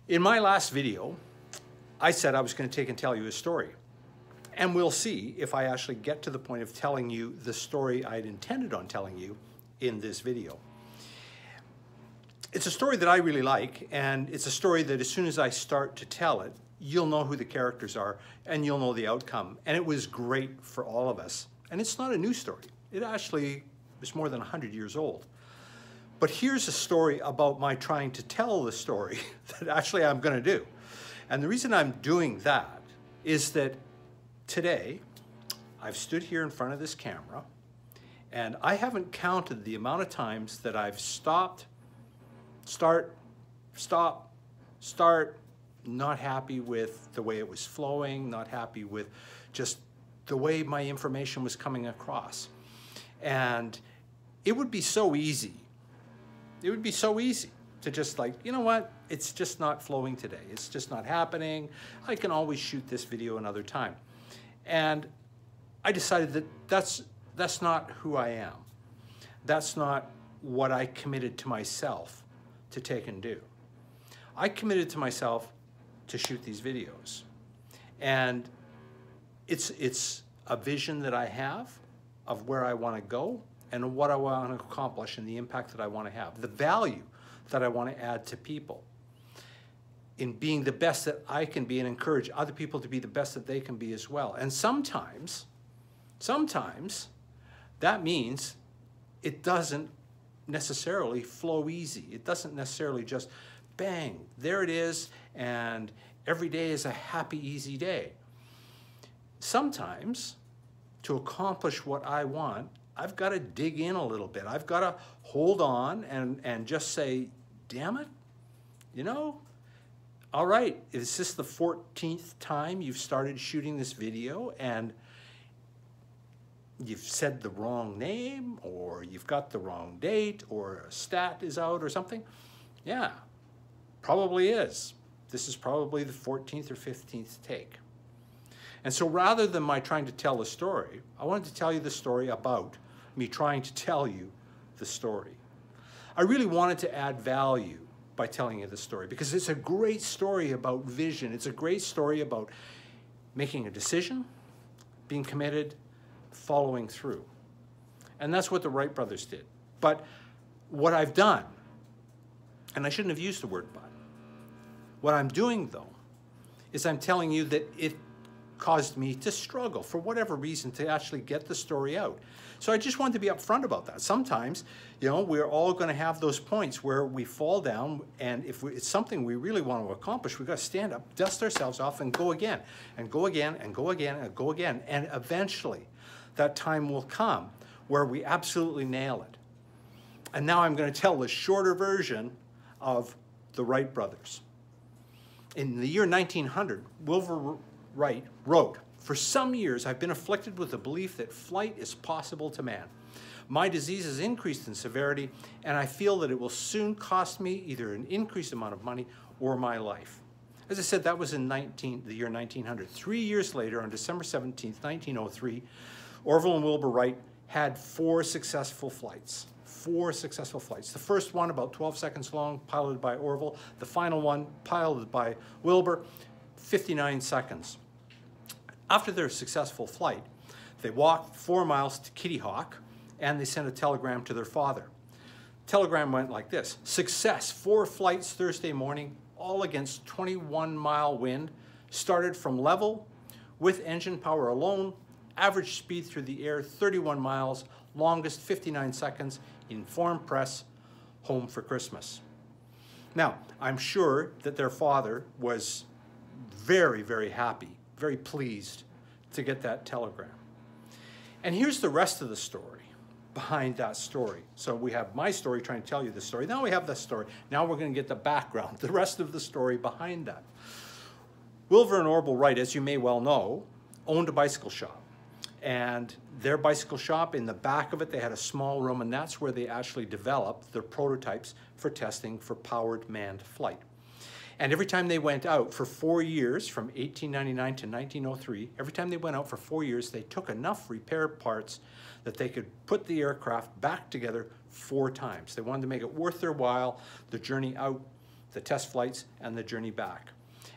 In my last video, I said I was going to take and tell you a story. And we'll see if I actually get to the point of telling you the story I'd intended on telling you in this video. It's a story that I really like, and it's a story that as soon as I start to tell it, you'll know who the characters are and you'll know the outcome. And it was great for all of us. And it's not a new story. It actually is more than 100 years old. But here's a story about my trying to tell the story that actually I'm going to do. And the reason I'm doing that is that today I've stood here in front of this camera and I haven't counted the amount of times that I've stopped, start, not happy with the way it was flowing, not happy with just the way my information was coming across. And it would be so easy. It would be so easy to just like, you know what? It's just not flowing today. It's just not happening. I can always shoot this video another time. And I decided that that's not who I am. That's not what I committed to myself to take and do. I committed to myself to shoot these videos. And it's a vision that I have of where I want to go and what I want to accomplish and the impact that I want to have, the value that I want to add to people in being the best that I can be and encourage other people to be the best that they can be as well. And sometimes that means it doesn't necessarily flow easy. It doesn't necessarily just bang, there it is, and every day is a happy, easy day. Sometimes to accomplish what I want, I've got to dig in a little bit. I've got to hold on and just say, damn it, you know, all right, is this the 14th time you've started shooting this video and you've said the wrong name or you've got the wrong date or a stat is out or something? Yeah, probably is. This is probably the 14th or 15th take. And so rather than my trying to tell a story, I wanted to tell you the story about me trying to tell you the story. I really wanted to add value by telling you the story because it's a great story about vision. It's a great story about making a decision, being committed, following through. And that's what the Wright brothers did. But what I've done, and I shouldn't have used the word but, what I'm doing though, is I'm telling you that it caused me to struggle for whatever reason to actually get the story out. So I just wanted to be upfront about that. Sometimes, you know, we're all going to have those points where we fall down, and if it's something we really want to accomplish, we've got to stand up, dust ourselves off, and go again, and go again, and go again, and go again. And eventually, that time will come where we absolutely nail it. And now I'm going to tell the shorter version of the Wright brothers. In the year 1900, Wilbur Wright wrote, "For some years I've been afflicted with the belief that flight is possible to man. My disease has increased in severity, and I feel that it will soon cost me either an increased amount of money or my life." As I said, that was in the year 1900. 3 years later, on December 17th, 1903, Orville and Wilbur Wright had 4 successful flights. 4 successful flights. The first one, about 12 seconds long, piloted by Orville. The final one, piloted by Wilbur, 59 seconds. After their successful flight, they walked 4 miles to Kitty Hawk, and they sent a telegram to their father. Telegram went like this: "Success, 4 flights Thursday morning, all against 21-mile wind, started from level, with engine power alone, average speed through the air 31 miles, longest 59 seconds, informed press, home for Christmas." Now, I'm sure that their father was very, very happy, very pleased to get that telegram. And here's the rest of the story behind that story. So we have my story trying to tell you the story. Now we have the story. Now we're going to get the background, the rest of the story behind that. Wilbur and Orville Wright, as you may well know, owned a bicycle shop. And their bicycle shop, in the back of it, they had a small room, and that's where they actually developed their prototypes for testing for powered manned flight. And every time they went out for 4 years, from 1899 to 1903, every time they went out for 4 years, they took enough repair parts that they could put the aircraft back together 4 times. They wanted to make it worth their while, the journey out the test flights, and the journey back.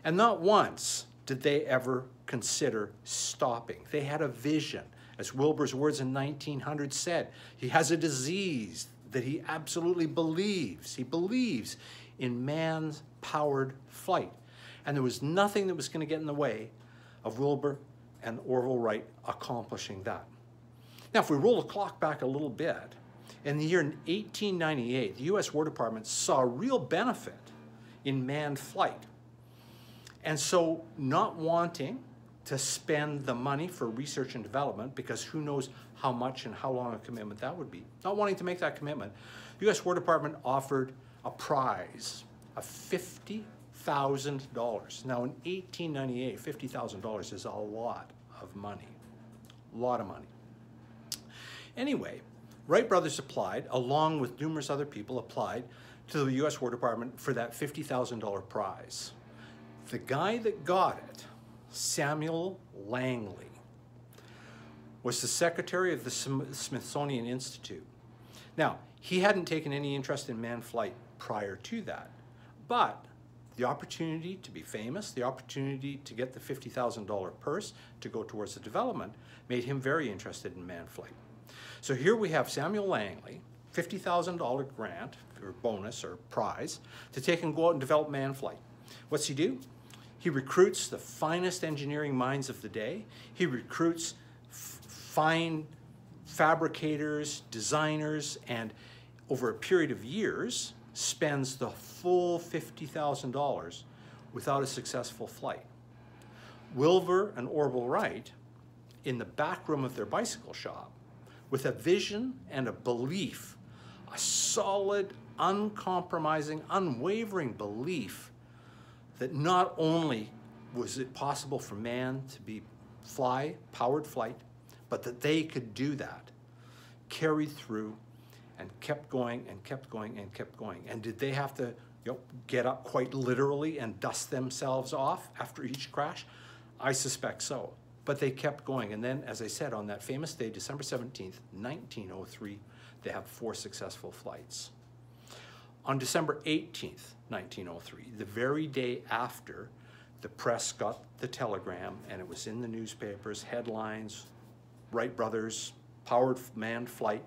And not once did they ever consider stopping. They had a vision. As Wilbur's words in 1900 said, he has a disease that he absolutely believes. He believes in man's powered flight. And there was nothing that was going to get in the way of Wilbur and Orville Wright accomplishing that. Now, if we roll the clock back a little bit, in the year 1898, the US War Department saw a real benefit in manned flight. And so, not wanting to spend the money for research and development, because who knows how much and how long a commitment that would be, not wanting to make that commitment, the US War Department offered a prize of $50,000. Now, in 1898, $50,000 is a lot of money. A lot of money. Anyway, Wright brothers applied, along with numerous other people, applied to the US War Department for that $50,000 prize. The guy that got it, Samuel Langley, was the secretary of the Smithsonian Institute. Now, he hadn't taken any interest in manned flight prior to that, but the opportunity to be famous, the opportunity to get the $50,000 purse to go towards the development made him very interested in manned flight. So here we have Samuel Langley, $50,000 grant, or bonus, or prize, to take and go out and develop manned flight. What's he do? He recruits the finest engineering minds of the day. He recruits fine fabricators, designers, and over a period of years, spends the full $50,000 without a successful flight. Wilbur and Orville Wright, in the back room of their bicycle shop, with a vision and a belief, a solid, uncompromising, unwavering belief that not only was it possible for man to be powered flight, but that they could do that, carried through and kept going and kept going and kept going. And did they have to get up quite literally and dust themselves off after each crash? I suspect so. But they kept going. And then, as I said, on that famous day, December 17th, 1903, they have 4 successful flights. On December 18th, 1903, the very day after the press got the telegram, and it was in the newspapers, headlines, Wright brothers, powered manned flight,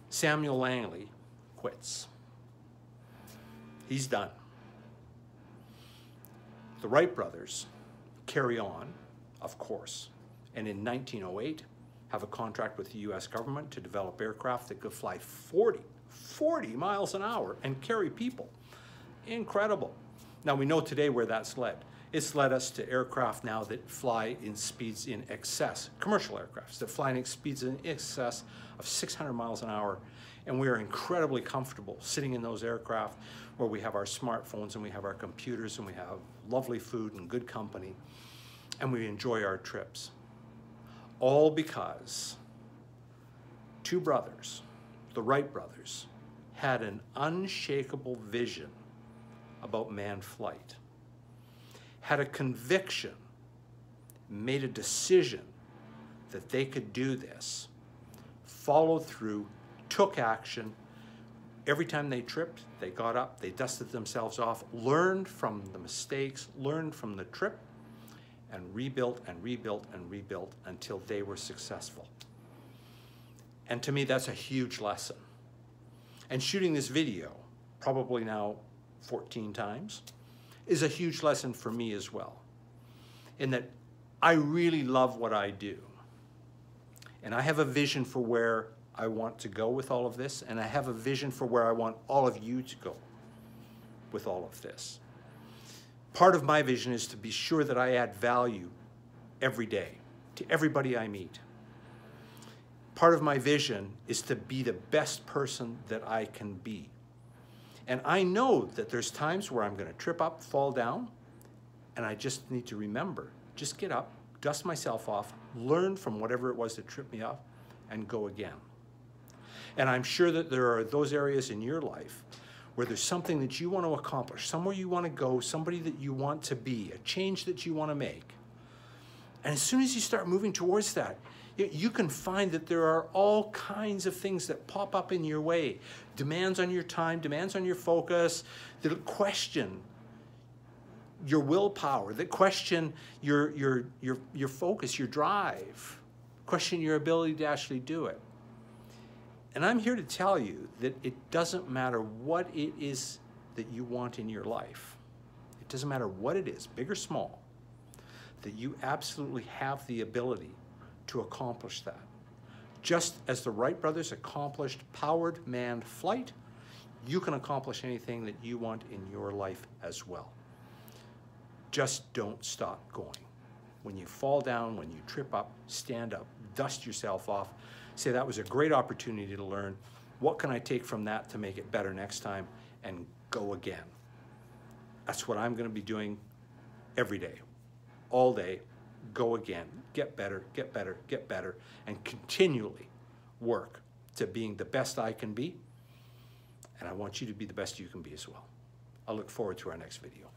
Samuel Langley quits. He's done. The Wright brothers carry on, of course, and in 1908 have a contract with the US government to develop aircraft that could fly 40 miles an hour and carry people. Incredible. Now we know today where that's led. It's led us to aircraft now that fly in speeds in excess, commercial aircrafts that fly in speeds in excess of 600 miles an hour. And we are incredibly comfortable sitting in those aircraft where we have our smartphones and we have our computers and we have lovely food and good company and we enjoy our trips. All because 2 brothers, the Wright brothers, had an unshakable vision about manned flight, had a conviction, made a decision that they could do this, followed through, took action. Every time they tripped, they got up, they dusted themselves off, learned from the mistakes, learned from the trip, and rebuilt and rebuilt and rebuilt until they were successful. And to me, that's a huge lesson. And shooting this video, probably now 14 times, is a huge lesson for me as well, in that I really love what I do. And I have a vision for where I want to go with all of this, and I have a vision for where I want all of you to go with all of this. Part of my vision is to be sure that I add value every day to everybody I meet. Part of my vision is to be the best person that I can be. And I know that there's times where I'm going to trip up, fall down, and I just need to remember, just get up, dust myself off, learn from whatever it was that tripped me up, and go again. And I'm sure that there are those areas in your life where there's something that you want to accomplish, somewhere you want to go, somebody that you want to be, a change that you want to make. And as soon as you start moving towards that, You can find that there are all kinds of things that pop up in your way. Demands on your time, demands on your focus, that question your willpower, that question your focus, your drive, question your ability to actually do it. And I'm here to tell you that it doesn't matter what it is that you want in your life. It doesn't matter what it is, big or small, that you absolutely have the ability to accomplish that. Just as the Wright brothers accomplished powered manned flight, you can accomplish anything that you want in your life as well. Just don't stop going. When you fall down, when you trip up, stand up, dust yourself off, say that was a great opportunity to learn. What can I take from that to make it better next time? And go again. That's what I'm going to be doing every day, all day. Go again, get better, get better, get better, and continually work to being the best I can be. And I want you to be the best you can be as well. I look forward to our next video.